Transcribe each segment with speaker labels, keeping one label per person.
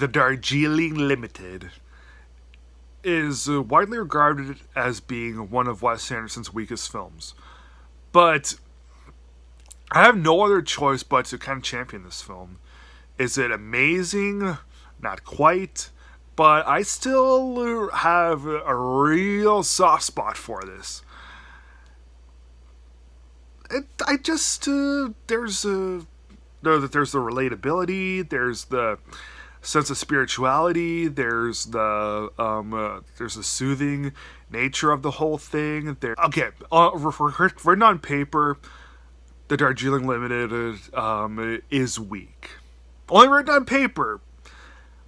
Speaker 1: The Darjeeling Limited is widely regarded as being one of Wes Anderson's weakest films. But I have no other choice but to kind of champion this film. Is it amazing? Not quite. But I still have a real soft spot for this. There's the relatability, there's the sense of spirituality, there's the soothing nature of the whole thing. Written on paper, the Darjeeling Limited is weak. Only written on paper.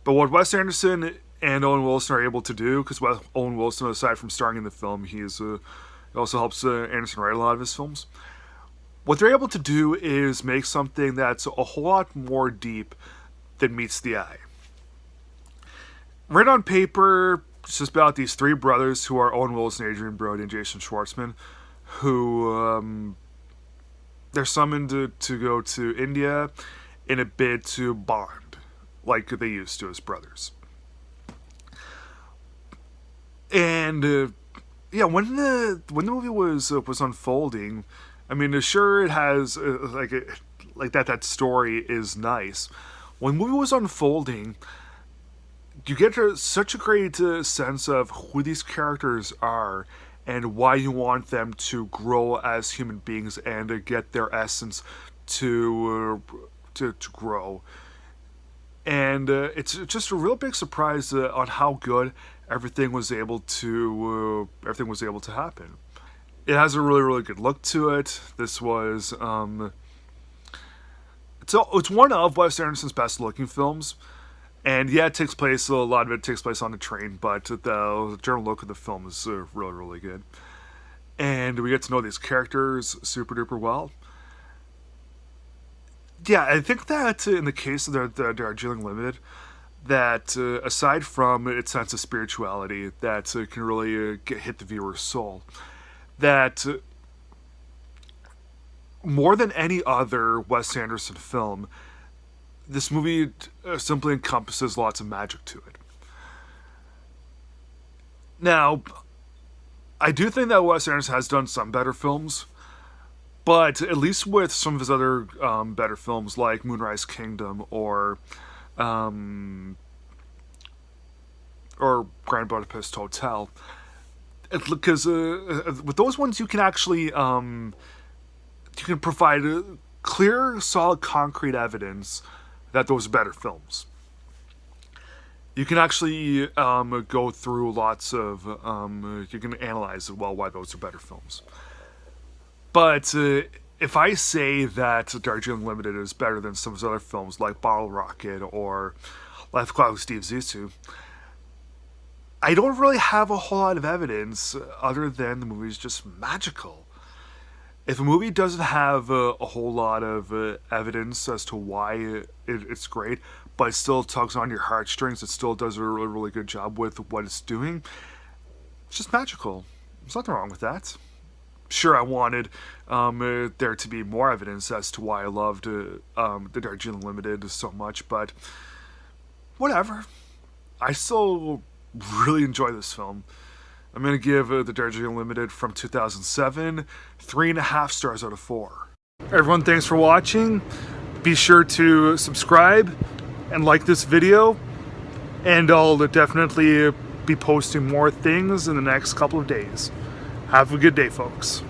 Speaker 1: But what Wes Anderson and Owen Wilson are able to do, because Owen Wilson, aside from starring in the film, he also helps Anderson write a lot of his films. What they're able to do is make something that's a whole lot more deep than meets the eye. Written on paper, it's just about these three brothers who are Owen Wilson, Adrian Brody, and Jason Schwartzman, who they're summoned to go to India in a bid to bond, like they used to as brothers. And when the movie was unfolding, I mean, sure, it has that story is nice. When the movie was unfolding, you get such a great sense of who these characters are and why you want them to grow as human beings and get their essence to grow. And it's just a real big surprise on how good everything was able to happen. It has a really, really good look to it. This was it's one of Wes Anderson's best looking films. And yeah, a lot of it takes place on the train, but the general look of the film is really, really good. And we get to know these characters super duper well. Yeah, I think that in the case of the Darjeeling Limited, that aside from its sense of spirituality, that can really hit the viewer's soul, that more than any other Wes Anderson film, this movie simply encompasses lots of magic to it. Now, I do think that Wes Anderson has done some better films, but at least with some of his other better films like Moonrise Kingdom or Grand Budapest Hotel, because with those ones you can actually you can provide clear, solid, concrete evidence that those are better films. You can actually go through lots of you can analyze why those are better films. But if I say that Darjeeling Limited is better than some of his other films like Bottle Rocket or Life of Classic Steve Zissou, I don't really have a whole lot of evidence other than the movie's just magical. If a movie doesn't have a whole lot of evidence as to why it's great, but it still tugs on your heartstrings, it still does a really, really good job with what it's doing, it's just magical. There's nothing wrong with that. Sure, I wanted there to be more evidence as to why I loved the Darjeeling Limited so much, but whatever. I still really enjoy this film. I'm going to give the Darjeeling Limited from 2007 3.5 stars out of 4. Everyone, thanks for watching. Be sure to subscribe and like this video, and I'll definitely be posting more things in the next couple of days. Have a good day, folks.